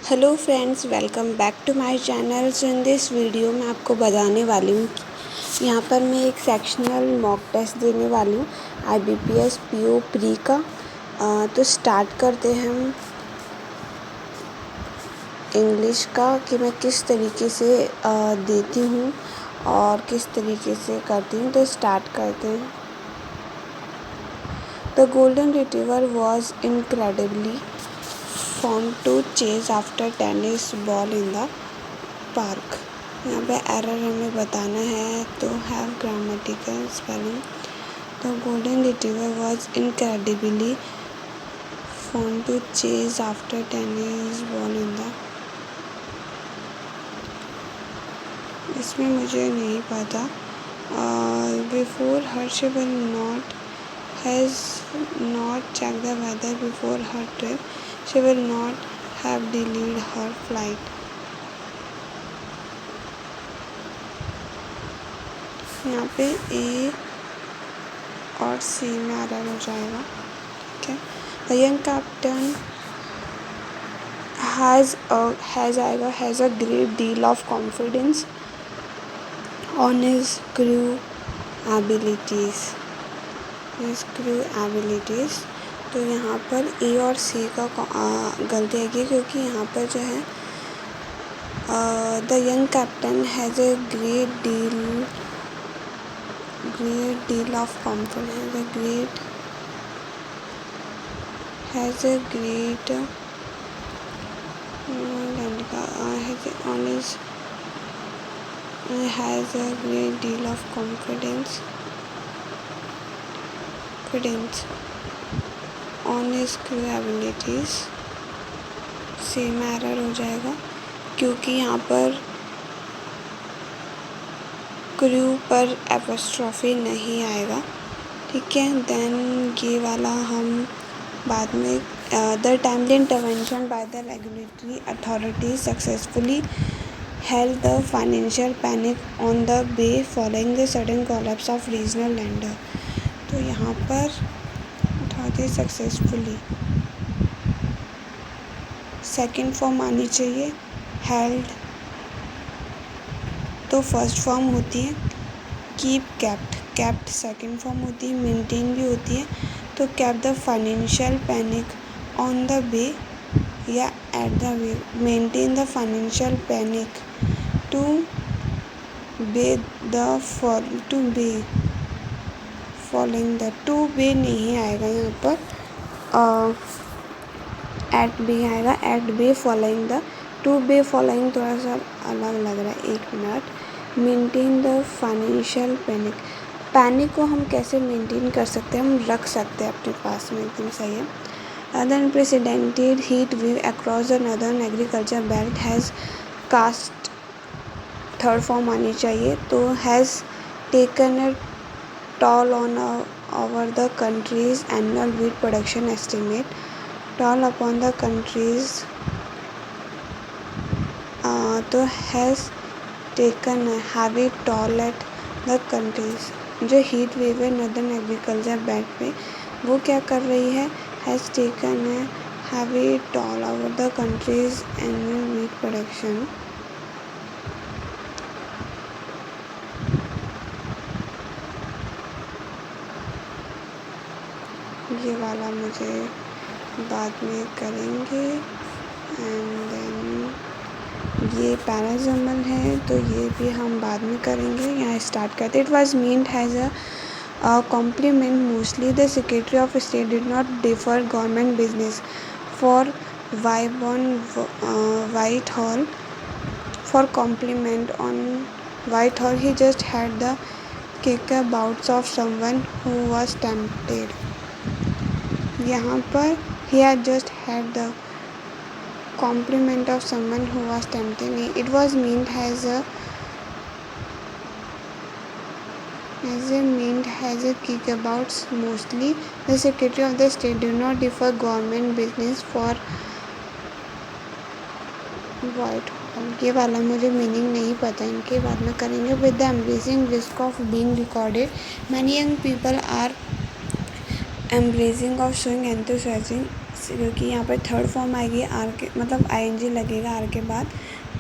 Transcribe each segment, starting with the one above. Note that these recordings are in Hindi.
Hello friends, welcome back to my channel. So in this video मैं आपको बताने वाली हूँ कि यहाँ पर मैं एक सेक्शनल मॉक टेस्ट देने वाली हूँ IBPS PO प्री का। तो स्टार्ट करते हैं हम इंग्लिश का कि मैं किस तरीके से देती हूँ और किस तरीके से करती हूँ। तो स्टार्ट करते हैं। The golden retriever was incredibly fun to chase after tennis ball in the park। यहाँ पे एरर हमें बताना है तो have grammatical spelling. The golden retriever was incredibly fun to chase after tennis ball in the। इसमें मुझे नहीं पता। Before her she will not has not check the weather before her trip she will not have delayed her flight। यहाँ पे A और C में एरर हो जाएगा। ठीक है। The young captain has a great deal of confidence on his crew abilities। तो यहाँ पर A और C का गलती आएगी क्योंकि यहाँ पर जो है the young captain has a great deal of confidence. Has a great deal of confidence on his crew abilities. Same error हो जाएगा क्योंकि यहाँ पर क्रू पर एपोस्ट्रॉफी नहीं आएगा। ठीक है। देन ये वाला हम बाद में the timely intervention by the regulatory authorities successfully held the financial panic on the bay following the sudden collapse of regional lender. तो यहाँ पर सक्सेसफुली सेकेंड फॉर्म आनी चाहिए। हेल्ड तो फर्स्ट फॉर्म होती है। कीप केप्ट सेकेंड फॉर्म होती है। मेंटेन भी होती है। तो keep the financial panic on the bay या at the way. Maintain the financial panic to bay following the to bay नहीं आएगा यहाँ पर। एट बे आएगा। At bay following the to bay following थोड़ा सा अलग लग रहा है। एक minute. Maintain the financial panic को हम कैसे मेंटेन कर सकते हैं? हम रख सकते हैं अपने पास में। एकदम सही है। Unprecedented heat wave across the northern agriculture belt has cast third form आनी चाहिए। तो has taken a toll on over the country's annual wheat production estimate. Toll upon the country's तो has taken heavy toll at the countries. जो हीट वेव है नॉर्दर्न एग्रीकल्चर बेल्ट पे वो क्या कर रही है? Has taken heavy toll over the country's annual wheat production. ये वाला मुझे बाद में करेंगे। एंड देन ये पैराजमल है तो ये भी हम बाद में करेंगे। यहाँ स्टार्ट करते। It was meant has a compliment mostly the secretary of state did not differ government business for Whitehall for compliment on Whitehall he just had the kickabouts of someone who was tempted। यहाँ पर he had just had the compliment of someone who was tempted। it was meant as a kickabouts mostly the secretary of the state did not defer government business for white। ये वाला मुझे मीनिंग नहीं पता, इनके बाद में करेंगे। With the embracing risk of being recorded many young people are embracing of showing enthusiasm क्योंकि यहाँ पर थर्ड फॉर्म आएगी आर के, मतलब आईएनजी लगेगा आर के बाद,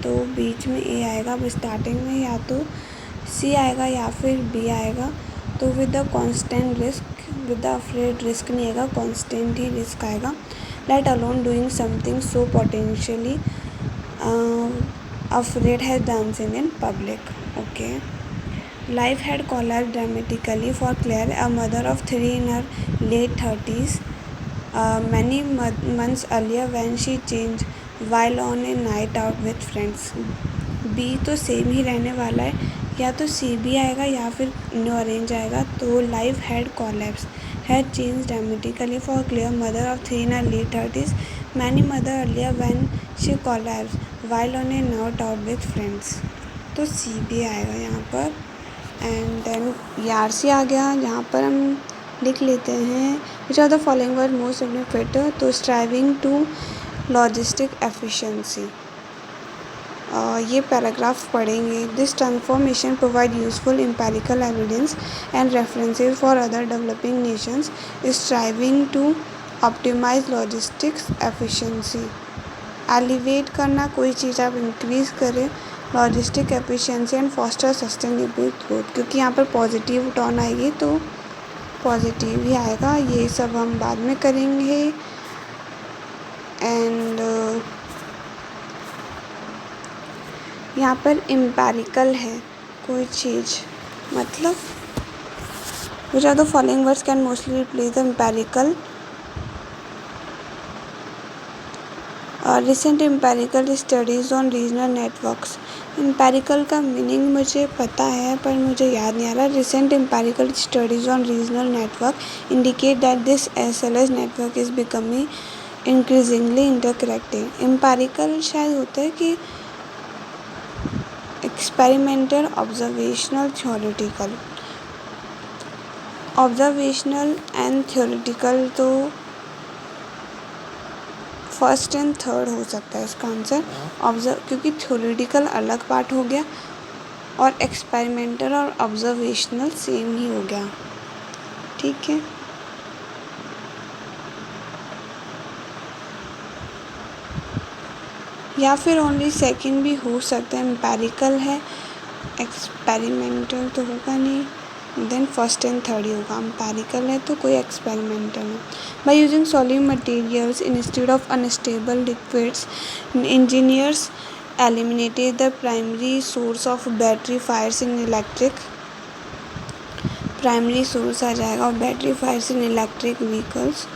तो बीच में ए आएगा। अब स्टार्टिंग में या तो सी आएगा या फिर बी आएगा। तो with the constant risk, with the afraid risk नहीं आएगा, कॉन्स्टेंट ही रिस्क आएगा। Let alone doing something so potentially afraid has dancing in public. Okay. Life had collapsed dramatically for Claire, a mother of 3 in her late 30s, many months earlier when she changed while on a night out with friends. B तो सेम ही रहने वाला है, या तो सी बी आएगा या फिर नो अरेंज आएगा। तो life had collapse, had change dramatically for clear, mother of 3 in her late 30s, many mother earlier when she collapse while on A night out with friends. तो सी बी आएगा यहाँ पर। एंड देन यार सी आ गया, यहाँ पर हम लिख लेते हैं which are the following word most significant. तो स्ट्राइविंग टू लॉजिस्टिक एफिशिएंसी, ये पैराग्राफ पढ़ेंगे। This transformation provide useful empirical evidence and references for other developing nations striving to optimize logistics efficiency. Elevate करना, कोई चीज़ आप इंक्रीज़ करें, logistic efficiency and foster sustainable growth. क्योंकि यहाँ पर पॉजिटिव टर्न आएगी तो पॉजिटिव ही आएगा। ये सब हम बाद में करेंगे। एंड यहाँ पर एम्पेरिकल है कोई चीज़, मतलब which are the following words can mostly replace the empirical. Recent empirical studies on regional networks. Empirical का मीनिंग मुझे पता है पर मुझे याद नहीं आ रहा। Recent empirical studies on regional network indicate that this SLS network is becoming increasingly interconnected. Empirical शायद होता है कि experimental, observational, theoretical. Observational and theoretical तो फर्स्ट एंड थर्ड हो सकता है इसका आंसर। क्योंकि थ्योरेटिकल अलग पार्ट हो गया और एक्सपेरिमेंटल और ऑब्जर्वेशनल सेम ही हो गया। ठीक है, या फिर ओनली सेकंड भी हो सकता है। एम्पेरिकल है, एक्सपेरिमेंटल तो होगा नहीं, देन फर्स्ट एंड थर्ड ही होगा। एम्पेरिकल है तो कोई एक्सपेरिमेंटल है। By using solid materials instead of unstable liquids, engineers eliminated the primary source of battery fires in electric. Primary source आ जाएगा और battery fires in electric vehicles.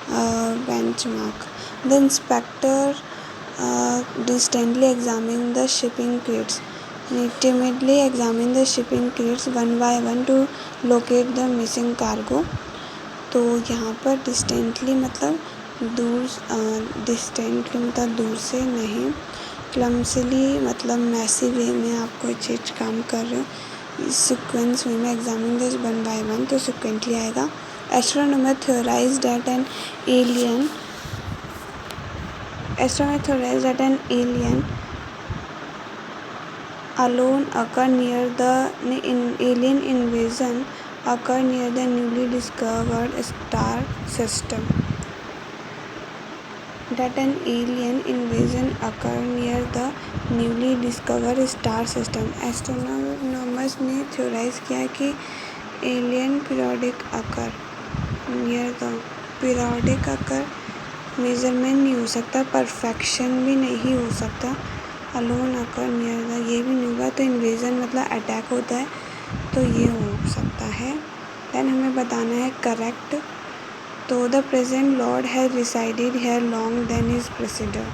Benchmark, the inspector distantly examining the shipping crates, timidly examine the shipping crates one by one to locate the missing cargo। तो यहाँ पर distantly मतलब दूर, distantly मतलब दूर से नहीं, clumsily मतलब मैसी वे में आप कोई चीज़ काम कर रहे हो, सीक्वेंस वे में examine this one by one तो sequentially आएगा। Astronomer theorized that an alien alone occur near the alien invasion occur near the newly discovered star system. That an alien invasion occur near the newly discovered star system. Astronomers ने theorize किया कि alien periodic occur near the periodic occur measurement नहीं हो सकता, परफेक्शन भी नहीं हो सकता, अलोन अकर नियर द ये भी नहीं होगा। तो इन्वेजन मतलब अटैक होता है तो ये हो सकता है। देन हमें बताना है करेक्ट। तो the present lord has resided here long then his predecessor.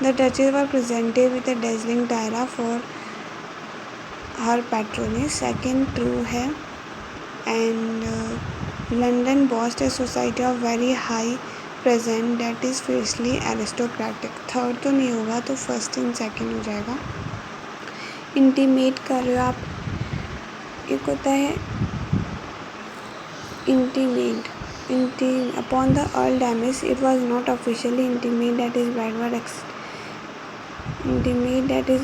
The duchess were presented with a dazzling tiara for her patronage. Second true है। And London boast a society of very high present that is fiercely aristocratic. Third तो नहीं होगा तो फर्स्ट एंड सेकंड हो जाएगा। इंटीमेट कर रहे हो आप, एक होता है intimate, upon the earl damage it was not officially intimate that his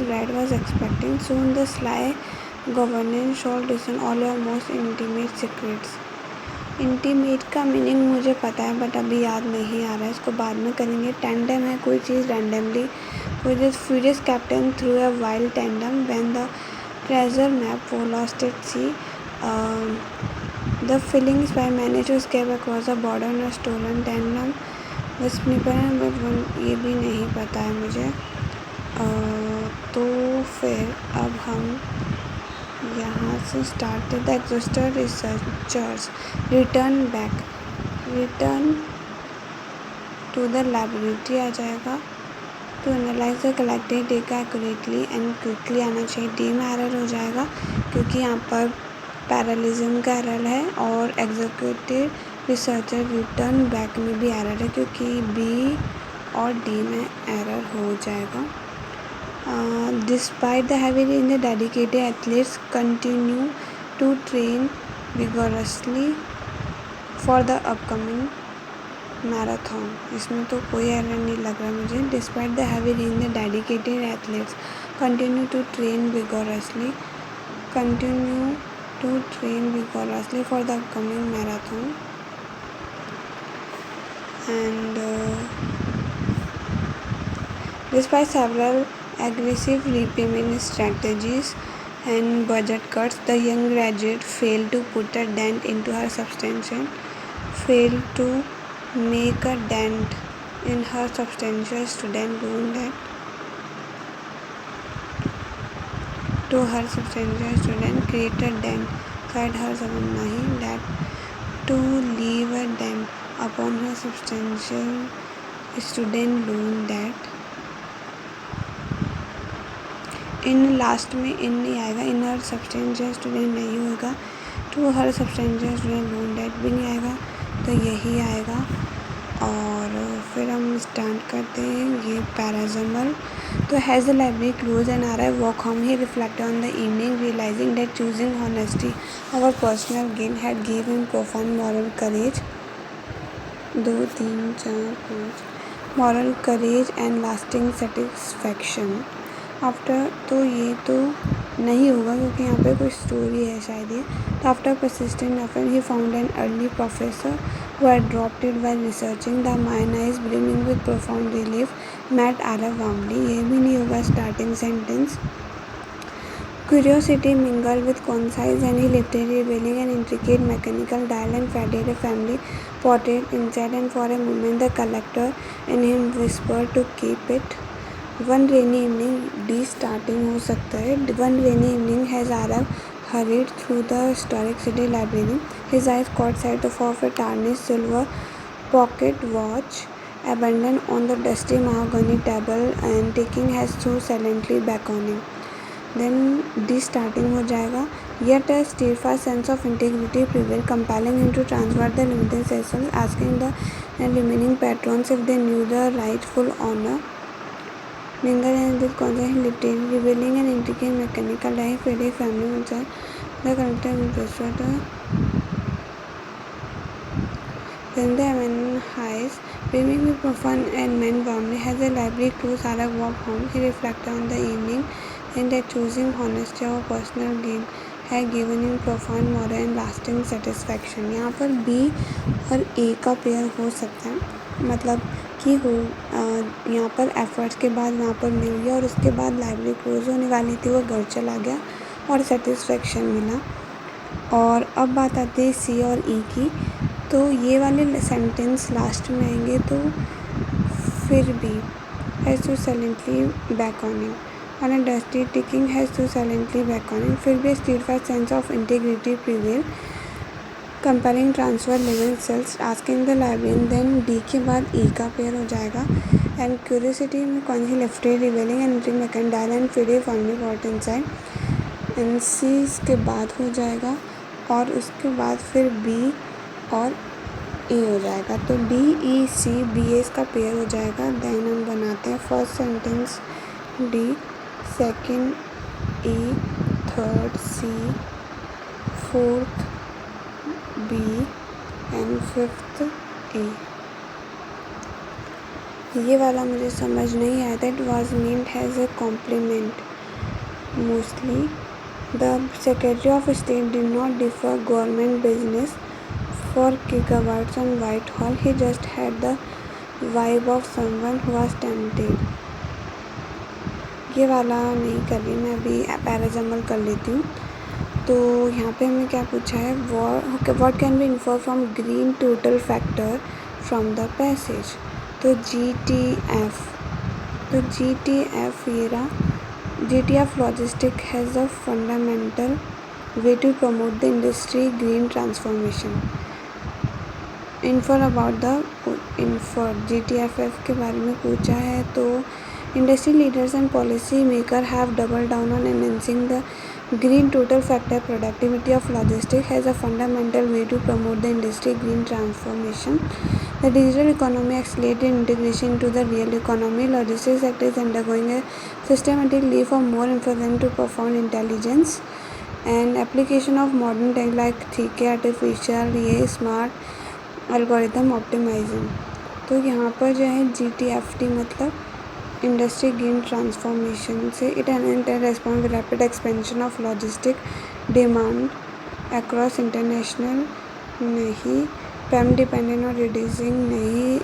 bride was expecting soon the sly governess shall discern all your most intimate secrets. Intimate का मीनिंग मुझे पता है बट अभी याद नहीं आ रहा है, इसको बाद में करेंगे। टेंडम है कोई चीज़ रैंडमली, कोई this furious captain through a wild tandem when the treasure map was lost at sea, the fleeing spy manage to escape across the border in a stolen tandem, the sniper ये भी नहीं पता है मुझे। तो फिर अब हम यहाँ से start the exhausted researchers return to the laboratory आ जाएगा। To analyse the collected data accurately and quickly आना चाहिए। डी में एरर हो जाएगा क्योंकि यहाँ पर पैरेललिज्म का एरर है, और एग्जीक्यूटिव रिसर्चर रिटर्न बैक में भी एरर है क्योंकि बी और डी में एरर हो जाएगा। Despite the heavy rain, the dedicated athletes continue to train vigorously for the upcoming marathon. इसमें तो कोई एरर नहीं लग रहा मुझे। Despite the heavy rain, the dedicated athletes continue to train vigorously for the upcoming marathon. And despite several aggressive repayment strategies and budget cuts, the young graduate failed to put a dent into her substantial student loan debt to her substantial student create a dent inside her alumni that to leave a dent upon her substantial student loan debt. In last में इन नहीं आएगा, इन हर सब्सटेंशियल स्टूडेंट नहीं होगा, to her substantial student loan debt भी नहीं आएगा, तो यही आएगा। और फिर हम स्टार्ट करते हैं ये पैराजमल। तो has the library close and are I walk home he reflected on the evening realizing that choosing honesty our personal gain had give him profound moral courage. 2 3 4 5 moral courage and lasting satisfaction. After तो ये तो नहीं होगा क्योंकि यहाँ पे कोई स्टोरी है शायद ये। तो after persistent effort he found an early professor who had dropped it while researching the mine eyes brimming with profound relief met Arab warmly। ये भी नहीं होगा starting sentence. Curiosity mingled with concise and he lifted revealing an intricate mechanical dial and faded a family portrait inside, and for a moment the collector in him whispered to keep it। One rainy evening, D starting हो सकता है। One rainy evening has Arab hurried through the historic city library. His eyes caught sight of a tarnished silver pocket watch abandoned on the dusty mahogany table, and ticking has so silently beckoning. Then D starting हो जाएगा। Yet a steadfast sense of integrity prevailed, compelling him to transfer the limited sessions, asking the remaining patrons if they knew the rightful honor. Mingle and with conscious lifted, revealing an intricate mechanical life with a family inside the collector whispered. Then the abandoned highs, brimming with profound and men warmly, has the library closed. Arab walked home. He reflected on the evening and that choosing honesty or personal gain had given him profound moral and lasting satisfaction। यहाँ पर B और A का पेयर हो सकता है, मतलब कि हो यहाँ पर एफर्ट्स के बाद वहाँ पर मिल गया और उसके बाद लाइब्रेरी क्लोज होने वाली थी, वो घर चला गया और सेटिस्फेक्शन मिला। और अब बात आती है सी और ई की। तो ये वाले सेंटेंस लास्ट में आएंगे। तो फिर भी has to silently back awning on a dusty ticking has to silently back on it। फिर भी steadfast sense of integrity prevail, comparing transfer level cells, asking the librarian। then D के बाद E का पेयर हो जाएगा। and curiosity में कौन सी lifted revealing and entering mechanical and fiddy family brought inside। and C के बाद हो जाएगा और उसके बाद फिर B और E हो जाएगा। तो D E C B A का पेयर हो जाएगा। देन हम बनाते हैं first sentence D, second E, third C, fourth B and fifth A। ये वाला मुझे समझ नहीं आया। That was meant has a compliment mostly. The secretary of state did not differ government business 4 gigawatts on Whitehall. He just had the vibe of someone who was tempted. ये वाला नहीं कर रही मैं, अभी पैराजम्बल कर लेती हूँ। तो यहाँ पे हमें क्या पूछा है, what can be infer from green total factor from the passage. तो GTF, तो GTF ये रहा, GTF logistic has a fundamental way to promote the industry green transformation. Infer about the infer GTFF के बारे में पूछा है। तो industry leaders and policy maker have double down on enhancing the green total factor productivity of logistics has a fundamental way to promote the industry green transformation. The digital economy accelerated integration into the real economy. Logistics sector is undergoing a systematic leap for more information to profound intelligence and application of modern tech like 3K artificial ये smart algorithm optimizing. तो यहाँ पर जो है GTFT मतलब इंडस्ट्री ग्रीन ट्रांसफॉर्मेशन से it and respond rapid expansion of logistic demand across international नहीं, पैम डिपेंडेंट और रिड्यूसिंग नहीं,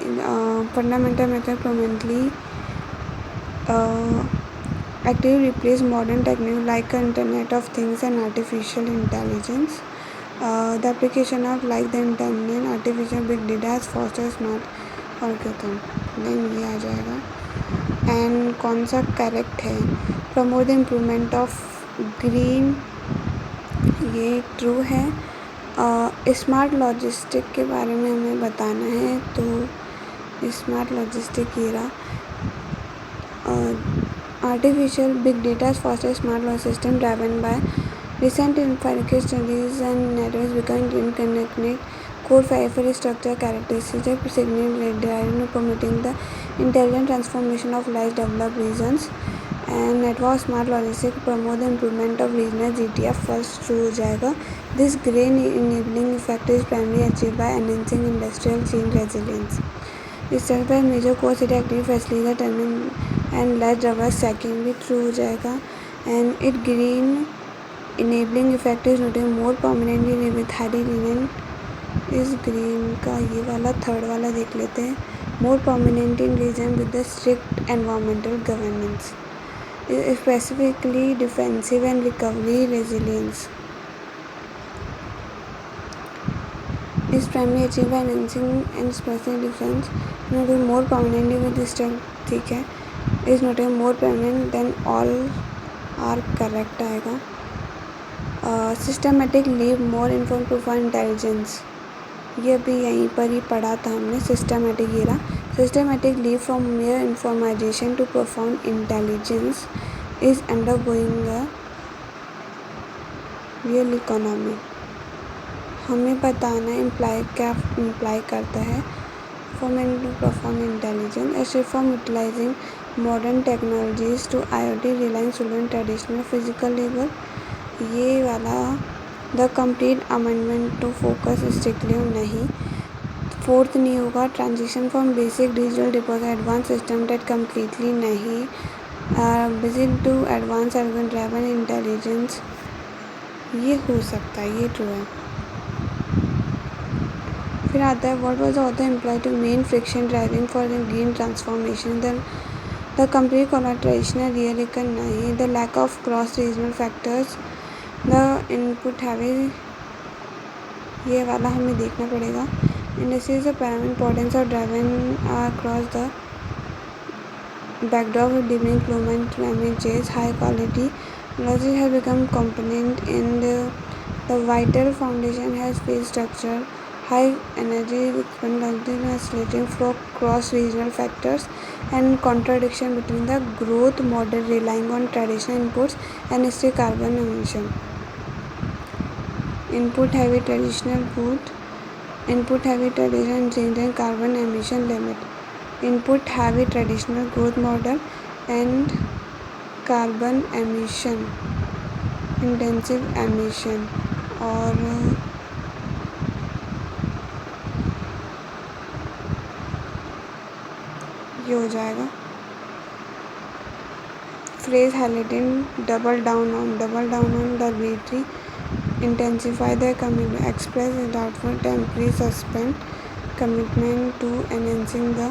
fundamental method permanently active replace modern technique like internet of things and artificial intelligence, the application of like the internet artificial big data has foster smart algorithm. Then ये आ जाएगा। एंड कौन सा करेक्ट है, promote the improvement of green, ये ट्रू है। स्मार्ट लॉजिस्टिक के बारे में हमें बताना है। तो स्मार्ट लॉजिस्टिक ये रहा, artificial big data faster smart logistic system driven by recent empirical studies and networks becoming interconnected core fiber structure characteristics signal derived promoting the intelligent transformation of less developed regions and network smart logistics promote the improvement of regional GTF first true हो जाएगा। This green enabling effect is primarily achieved by enhancing industrial chain resilience. इस तरह पर major core city active facilities turning and less diverse stacking भी true हो जाएगा। and it green enabling effect is noted more prominently with highly linen इस ग्रीन का ये वाला थर्ड वाला देख लेते हैं, more prominent in region with the strict environmental governance, specifically defensive and recovery resilience is primarily achieved by enhancing and special defense noted more prominently with the strict, ठीक है, is noted more prominent than all are correct आएगा। Systematic leave more inform profile intelligence, ये भी यहीं पर ही पढ़ा था हमने। सिस्टमेटिक ये रहा, systematic leap from mere informatisation to profound intelligence is undergoing a real economy. हमें बताना इम्प्लाई क्या इम्प्लाई करता है, from and to profound intelligence as from utilising modern technologies to IoT relying solely traditional physical labour. ये वाला the complete amendment to focus strictly नहीं, फोर्थ नहीं होगा, transition from basic digital deposit advance system date completely नहीं, visit to advance urban driven intelligence ये हो सकता है, ये ट्रू है। फिर आता है what was the author employ to main friction driving for the green transformation, the complete collaboration रियलिकन नहीं, the lack of cross regional factors, the input heavy, ये वाला हमें देखना पड़ेगा। Industry is a paramount importance of driving across the backdrop of deepening climate change, high quality logistics has become component and the vital foundation has phase structure, high energy expenditure, accelerating flow cross regional factors and contradiction between the growth model relying on traditional inputs and strict carbon emission. Input heavy traditional good, input heavy traditional change and carbon emission limit, input heavy traditional growth model and carbon emission intensive emission, और ये हो जाएगा। phrase highlighting double down on the ability intensify their commitment, express a doubtful temporary suspend commitment to enhancing the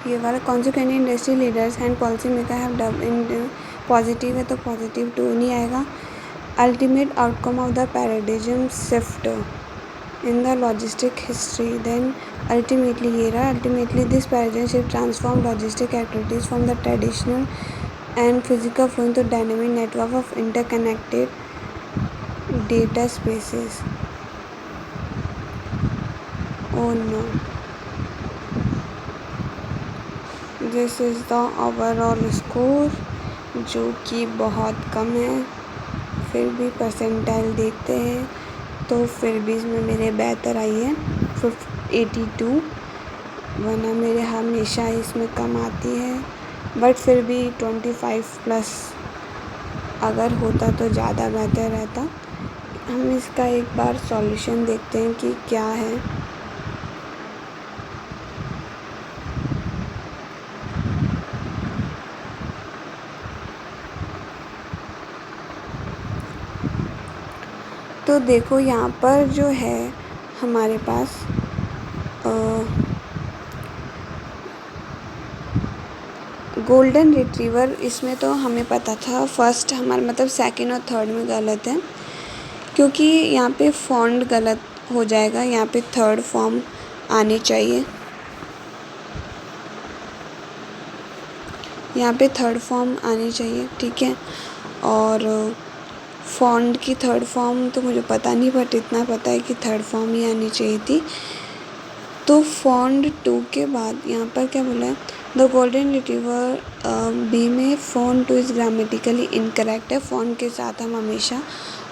ये वाला consequently industry leaders and policy maker have dub in positive है तो पॉजिटिव टू नहीं आएगा. Ultimate outcome of the paradigm shift in the logistic history, then ultimately ये रहा ultimately this paradigm shift transform logistic activities from the traditional and physical flow into dynamic network of interconnected data spaces. Oh no, this is the overall score जो कि बहुत कम है. फिर भी परसेंटाइल देखते हैं तो फिर भी इसमें मेरे बेहतर आई है 82, वरना मेरे हमेशा इसमें कम आती है. बट फिर भी 25+ अगर होता तो ज़्यादा बेहतर रहता. हम इसका एक बार सॉल्यूशन देखते हैं कि क्या है. तो देखो यहाँ पर जो है हमारे पास गोल्डन रिट्रीवर, इसमें तो हमें पता था फर्स्ट हमारा मतलब सेकंड और थर्ड में गलत है क्योंकि यहाँ पे फॉन्ट गलत हो जाएगा. यहाँ पे थर्ड फॉर्म आनी चाहिए. यहाँ पे थर्ड फॉर्म आनी चाहिए. ठीक है. और फॉन्ट की थर्ड फॉर्म तो मुझे पता नहीं, बट इतना पता है कि थर्ड फॉर्म ही आनी चाहिए थी. तो फॉन्ट 2 के बाद यहाँ पर क्या बोला है, द गोल्डन रिट्रीवर बी में फॉन्ट 2 इज़ ग्रामेटिकली इनकरेक्ट है. फॉन्ट के साथ हम हमेशा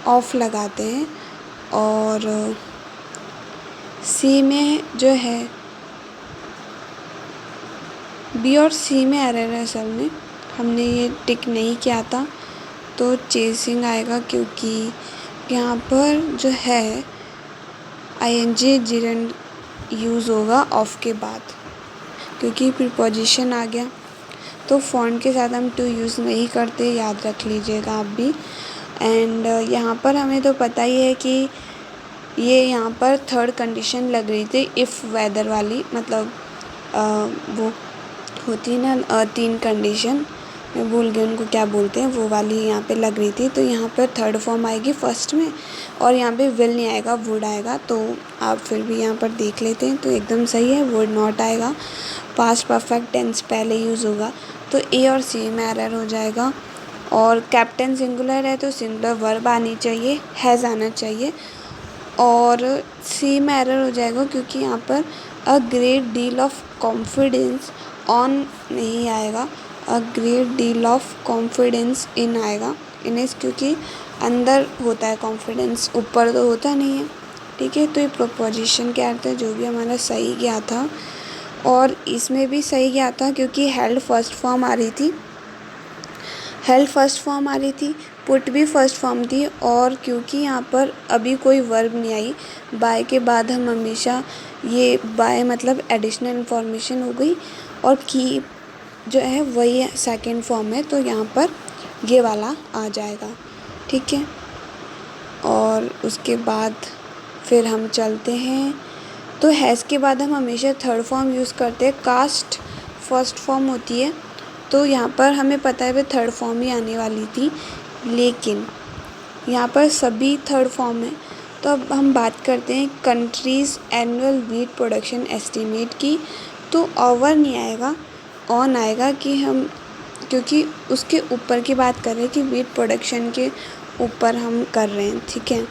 ऑफ लगाते हैं. और सी में जो है बी और सी में एरर है असल में, हमने ये टिक नहीं किया था तो चेसिंग आएगा क्योंकि यहाँ पर जो है आईएनजी जिरंड यूज़ होगा ऑफ के बाद क्योंकि प्रीपोजिशन आ गया. तो फॉन्ट के साथ हम टू यूज़ नहीं करते, याद रख लीजिएगा आप भी. एंड यहाँ पर हमें तो पता ही है कि ये यहाँ पर थर्ड कंडीशन लग रही थी इफ़ वेदर वाली, मतलब वो होती ना 3 कंडीशन, मैं भूल गई उनको क्या बोलते हैं, वो वाली यहाँ पे लग रही थी. तो यहाँ पर थर्ड फॉर्म आएगी फर्स्ट में और यहाँ पे विल नहीं आएगा, वुड आएगा. तो आप फिर भी यहाँ पर देख लेते हैं तो एकदम सही है. वुड नॉट आएगा, पास्ट परफेक्ट टेंस पहले यूज़ होगा. तो ए और सी में एरर हो जाएगा. और कैप्टन सिंगुलर है तो सिंगुलर वर्ब आनी चाहिए, हैज़ आना चाहिए. और सी में एरर हो जाएगा क्योंकि यहाँ पर a great deal of confidence on नहीं आएगा, a great deal of confidence in आएगा. इन्हें क्योंकि अंदर होता है कॉन्फिडेंस, ऊपर तो होता नहीं है. ठीक है. तो ये प्रोपोजिशन क्या अर्थ है, जो भी हमारा सही गया था. और इसमें भी सही गया था क्योंकि हेल्ड फर्स्ट फॉर्म आ रही थी, हेल्ड फर्स्ट फॉर्म आ रही थी, पुट भी फर्स्ट फॉर्म थी. और क्योंकि यहाँ पर अभी कोई वर्ब नहीं आई, बाय के बाद हम हमेशा ये बाय मतलब एडिशनल इन्फॉर्मेशन हो गई. और की जो है वही सेकंड फॉर्म है तो यहाँ पर ये वाला आ जाएगा. ठीक है. और उसके बाद फिर हम चलते हैं. तो हैज़ के बाद हम हमेशा थर्ड फॉर्म यूज़ करते हैं. कास्ट फर्स्ट फॉर्म होती है तो यहाँ पर हमें पता है भाई थर्ड फॉर्म ही आने वाली थी, लेकिन यहाँ पर सभी थर्ड फॉर्म है. तो अब हम बात करते हैं countries annual wheat production estimate की. तो ओवर नहीं आएगा, ऑन आएगा कि हम क्योंकि उसके ऊपर की बात कर रहे हैं कि व्हीट प्रोडक्शन के ऊपर हम कर रहे हैं. ठीक है.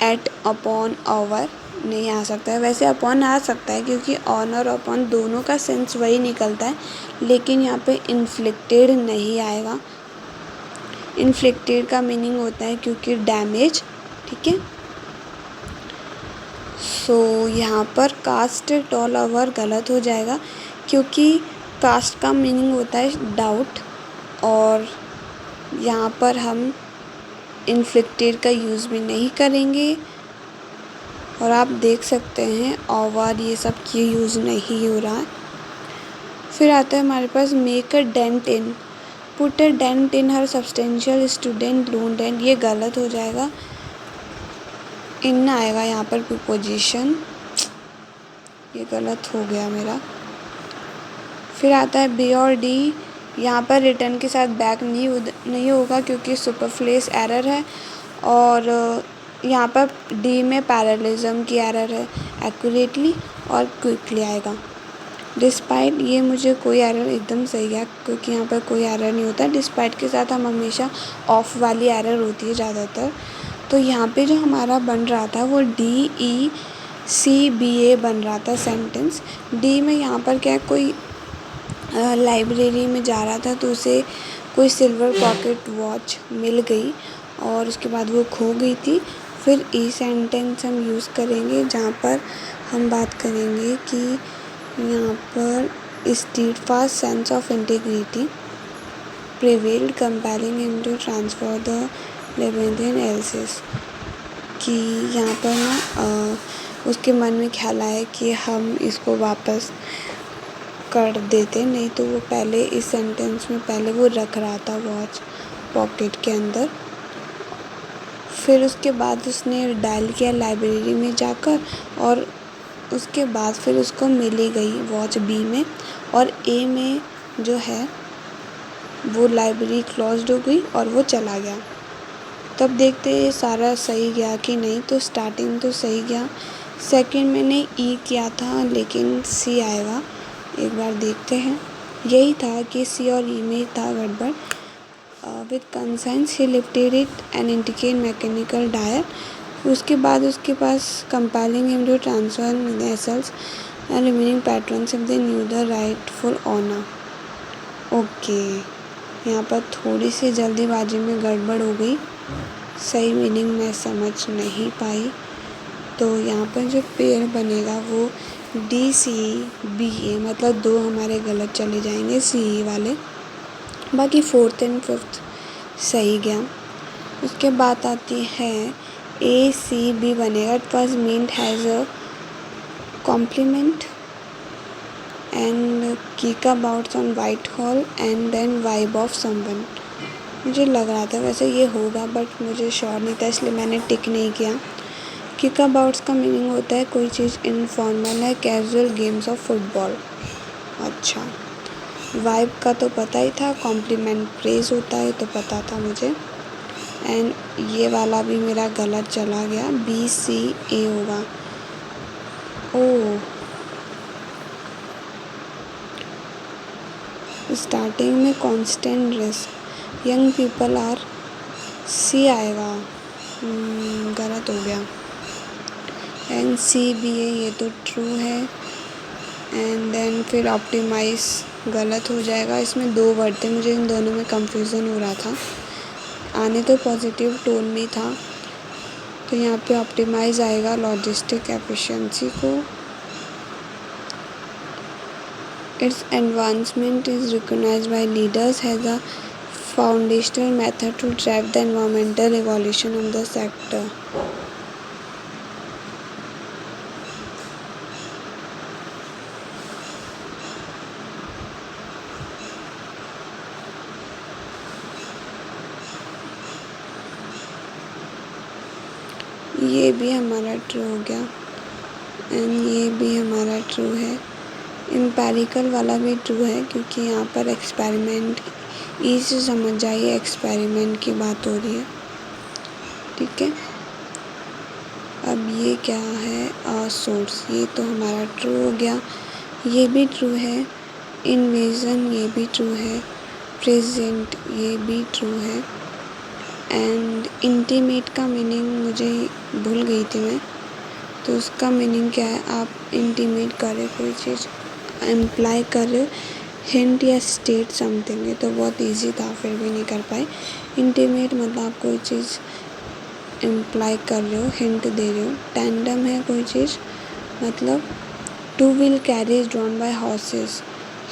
एट अपॉन ओवर नहीं आ सकता है. वैसे अपॉन आ सकता है क्योंकि ऑन और अपॉन दोनों का सेंस वही निकलता है, लेकिन यहाँ पे इन्फ्लिक्टेड नहीं आएगा. इन्फ्लिक्टेड का मीनिंग होता है क्योंकि डैमेज. ठीक है. सो यहाँ पर कास्ट टॉल ओवर गलत हो जाएगा क्योंकि कास्ट का मीनिंग होता है डाउट, और यहाँ पर हम इन्फ्लिक्टेड का यूज़ भी नहीं करेंगे. और आप देख सकते हैं ओवर ये सब की यूज़ नहीं हो रहा है. फिर आता है हमारे पास make a dent in. Put a dent in her substantial student loan dent, ये गलत हो जाएगा, इन आएगा यहाँ पर प्रीपोजिशन, ये गलत हो गया मेरा। फिर आता है बी और डी, यहाँ पर रिटर्न के साथ बैक नहीं होगा क्योंकि सुपरफ्लेस एरर है, और यहाँ पर डी में पैरेललिज्म की एरर है, एक्यूरेटली और क्विकली आएगा। डिस्पाइट, ये मुझे कोई एरर एकदम सही है क्योंकि यहाँ पर कोई एरर नहीं होता। डिस्पाइट के साथ हम हमेशा ऑफ वाली एरर होती है ज़्यादातर। तो यहाँ पे जो हमारा बन रहा था वो DECBA बन रहा था सेंटेंस। डी में यहाँ पर क्या, कोई लाइब्रेरी में जा रहा था तो उसे कोई सिल्वर पॉकेट वॉच मिल गई और उसके बाद वो खो गई थी। फिर ई सेंटेंस हम यूज़ करेंगे जहाँ पर हम बात करेंगे कि यहाँ पर steadfast sense of integrity prevailed compelling him to transfer the लेबेंथियन एल्सिस, कि यहाँ पर ना उसके मन में ख्याल आया कि हम इसको वापस कर देते, नहीं तो वो पहले इस सेंटेंस में पहले वो रख रहा था वॉच पॉकेट के अंदर। फिर उसके बाद उसने डायल किया लाइब्रेरी में जाकर और उसके बाद फिर उसको मिली गई वॉच बी में, और ए में जो है वो लाइब्रेरी क्लोज्ड हो गई और वो चला गया। तब देखते हैं सारा सही गया कि नहीं, तो स्टार्टिंग तो सही गया। सेकंड मैंने ई किया था लेकिन सी आएगा, एक बार देखते हैं। यही था कि सी और ई में था गड़बड़। With conscience he lifted it and indicate mechanical dial. उसके बाद उसके पास कंपाइलिंग हिम टू ट्रांसफर नेसल्स and remaining patterns if they knew the rightful owner. Okay, यहाँ पर थोड़ी सी जल्दीबाजी में गड़बड़ हो गई, सही मीनिंग मैं समझ नहीं पाई। तो यहाँ पर जो पेड़ बनेगा वो DCBA, मतलब दो हमारे गलत चले जाएंगे CE वाले, बाकी फोर्थ एंड फिफ्थ सही गया। उसके बाद आती है ACB बनेगा, it was meant has a compliment and kickabouts on Whitehall and then vibe of someone. मुझे लग रहा था वैसे ये होगा बट मुझे श्योर नहीं था इसलिए मैंने टिक नहीं किया। किक अबाउट्स का मीनिंग होता है कोई चीज़ इनफॉर्मल है, कैजुअल गेम्स ऑफ फुटबॉल। अच्छा, वाइब का तो पता ही था, कॉम्प्लीमेंट प्रेज होता है तो पता था मुझे। एंड ये वाला भी मेरा गलत चला गया, BCA होगा। ओह, स्टार्टिंग में constant risk, young people are, C आएगा, गलत हो गया। एंड CBA ये तो ट्रू है। एंड देन फिर ऑप्टिमाइज गलत हो जाएगा, इसमें दो वर्ड थे, मुझे इन दोनों में कंफ्यूजन हो रहा था, आने तो पॉजिटिव टोन में था, तो यहाँ पे ऑप्टिमाइज आएगा लॉजिस्टिक एफिशिएंसी को। Its advancement is recognized by leaders as a foundational method to drive the environmental evolution of the sector. ये भी हमारा ट्रू हो गया एंड ये भी हमारा ट्रू है। एम्पेरिकल वाला भी ट्रू है क्योंकि यहाँ पर एक्सपेरिमेंट, ई से समझ जाइए एक्सपेरिमेंट की बात हो रही है, ठीक है। अब ये क्या है, सोर्स, ये तो हमारा ट्रू हो गया, ये भी ट्रू है। इन्वेजन ये भी ट्रू है। प्रेजेंट ये भी ट्रू है। एंड इंटीमेट का मीनिंग मुझे भूल गई थी मैं, तो उसका मीनिंग क्या है, आप इंटीमेट कर रहे कोई चीज़, इम्प्लाई कर रहे हो, हिंट या स्टेट समथिंग, ये तो बहुत इजी था फिर भी नहीं कर पाए। इंटीमेट मतलब आप कोई चीज़ इम्प्लाई कर रहे हो, हिंट दे रहे हो। टैंडम है कोई चीज़, मतलब two wheel carriage drawn by horses,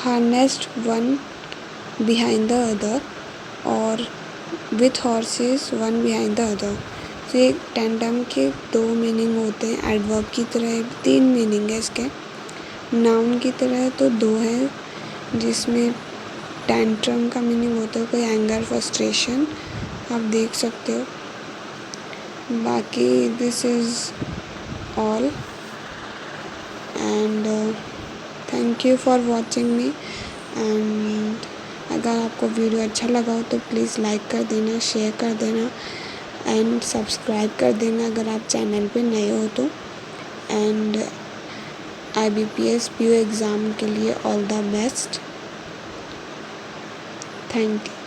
harnessed one behind the other, और with horses one behind the other. तो ये टैंडम के दो मीनिंग होते हैं, एडवर्ब की तरह तीन मीनिंग है इसके, नाउन की तरह तो दो है जिसमें टेंट्रम का मीनिंग होता है कोई एंगर, फ्रस्ट्रेशन, आप देख सकते हो। बाकी this is all and thank you for watching me. And अगर आपको वीडियो अच्छा लगा हो तो प्लीज़ लाइक कर देना, शेयर कर देना एंड सब्सक्राइब कर देना अगर आप चैनल पे नए हो तो। एंड IBPS PO एग्ज़ाम के लिए all the best. Thank you.